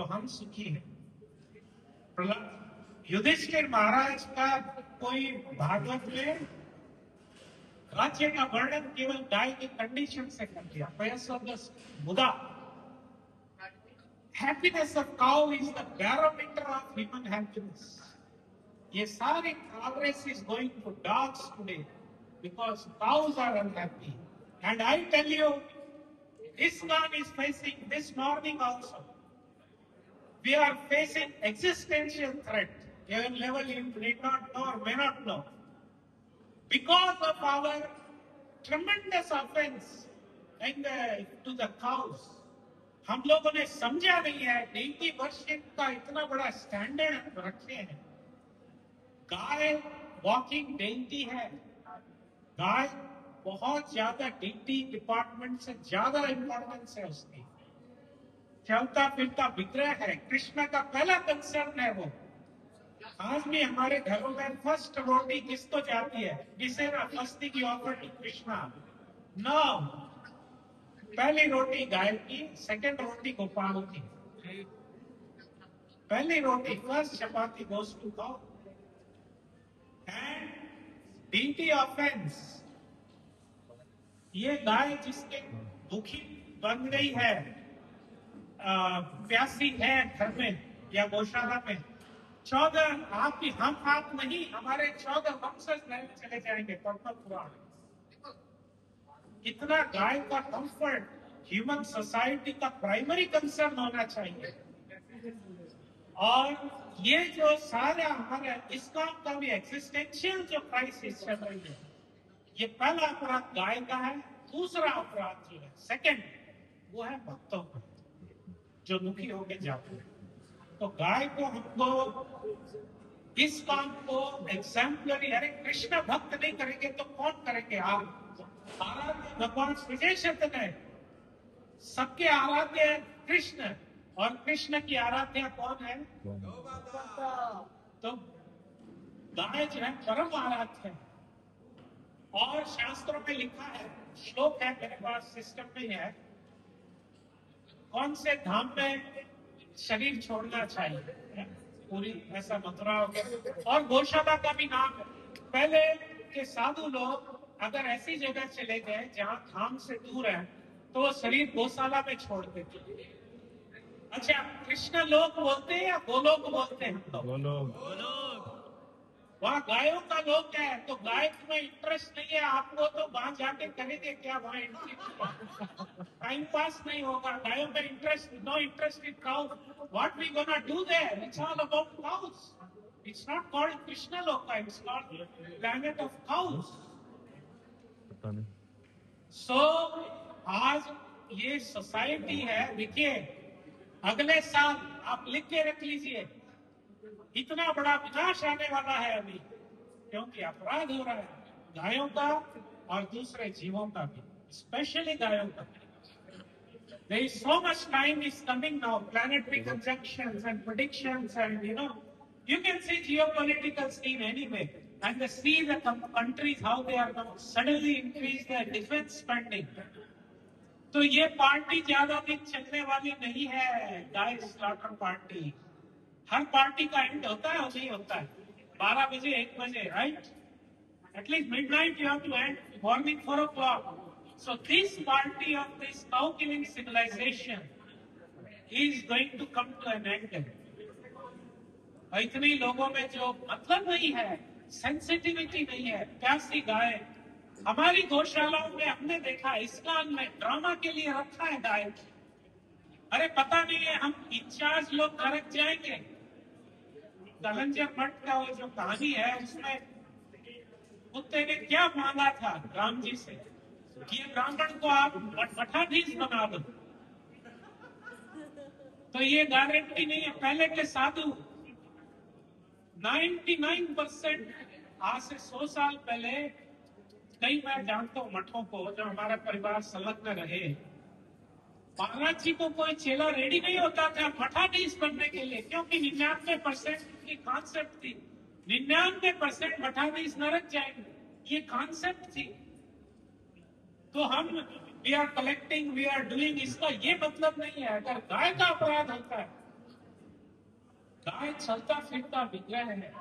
तो हम सुखी हैं। युधिष्ठिर महाराज का कोई भागवत में राज्य का वर्णन केवल गाय की कंडीशन से कर दिया। मुदा happiness of cow is the barometer of human happiness. ये सारी progress is going to dogs today because cows are unhappy. And I tell you, ISKCON is facing this morning also. We are facing existential threat. Even level you need not know or may not know. Because of our tremendous offense to the cows. हम लोगों ने समझा नहीं है, 90 worship का इतना बड़ा standard रखे हैं। गाय वॉकिंग डेंटी है, गाय बहुत ज्यादा डिग्री डिपार्टमेंट से ज्यादा इंपॉर्टेंस है उसकी। चलता फिरता विग्रह है, कृष्ण का पहला कंसर्न है वो। आज भी हमारे घरों में फर्स्ट रोटी किसको जाती है? डिसेरा फस्ती की ऑफर टू कृष्णा। नो, पहली रोटी गाय की, सेकंड रोटी गोपाल की। पहली रोटी first chapati goes to cow. And degree offence, ये गाय जिसके भूखी बन गई है, प्यासी है घर में या गौशाला में, 14 आप नहीं, हमारे 14 वंशज नए चले जाएंगे। पद्म पुराण। इतना गाय का कंफर्ट ह्यूमन सोसाइटी का प्राइमरी कंसर्न होना चाहिए। और ये जो सारा हमारा ISKCON का भी एक्सिस्टेंशियल जो क्राइसिस चल रही है, ये पहला अपराध गाय का है। दूसरा अपराध जो है सेकंड, वो है भक्तों का जो दुखी होके जाते हैं। तो गाय को हमको ISKCON को एग्जाम्पलरी, अरे कृष्ण भक्त नहीं करेंगे तो कौन करेंगे? आप आराध्य भगवान श्री चैतन्य है, सबके आराध्य है कृष्ण, और कृष्ण की आराध्या कौन है? तो गाय जो है परम आराध्य है। और शास्त्रों में लिखा है, श्लोक है मेरे पास, सिस्टम में है, कौन से धाम में शरीर छोड़ना चाहिए, पूरी ऐसा मथुरा हो गया। और गौशाला का भी नाम है। पहले के साधु लोग अगर ऐसी जगह चले गए जहां धाम से दूर है तो वो शरीर गौशाला में छोड़ देते। अच्छा, कृष्ण लोक बोलते हैं या गोलोक बोलते हैं? गोलोक। वहाँ गायों का लोक है, तो गाय में इंटरेस्ट नहीं है आपको, तो वहां जाके करेंगे क्या? वहां टाइम पास नहीं होगा। गायों में interest, no interest in cow. What we gonna do there? It's all about cows. It's not called Krishna loka, it's called planet of cows. So आज ये सोसाइटी है। देखिए, अगले साल आप लिख के रख लीजिए, इतना बड़ा विनाश आने वाला है अभी, क्योंकि अपराध हो रहा है गायों का और दूसरे जीवों का भी, स्पेशली गायों का। There is so much time is coming now, planetary conjunctions and predictions, and you can see geopolitical scene anyway, and see the countries how they are now suddenly increase their defense spending. तो ये party ज्यादा दिन चलने वाली नहीं है, गाय slaughter party. हर party का and होता है और नहीं होता है 12 बजे 1 बजे, right? At least midnight you have to end, morning 4 o'clock. So this party of this cow killing civilization is going to come to an end. इतने लोगों में जो मतलब नहीं है, सेंसिटिविटी नहीं है, प्यासी गाय। हमारी गौशालाओं में हमने देखा, ISKCON में ड्रामा के लिए रखा है गाय। अरे पता नहीं है, हम इंचार्ज लोग नरक जाएंगे। कलंजर मठ का वो जो कहानी है, उसमें कुत्ते ने क्या मांगा था राम जी से कि ये ब्राह्मण को आप मठाधीश बना दो। तो ये गारंटी नहीं है। पहले के साधु 99% आज से 100 साल पहले, कई मैं जानता हूँ मठों को जो हमारा परिवार संलग्न रहे, महाराज जी को कोई चेला रेडी नहीं होता था मठाधीश बनने के लिए, क्योंकि 99% की कॉन्सेप्ट थी, 99% मठाधीश नरक जाएंगे, ये कॉन्सेप्ट थी। तो हम we are collecting, we are doing, इसका ये मतलब नहीं है। अगर गाय का अपराध होता है गाय चलता फिरता विग्रह है,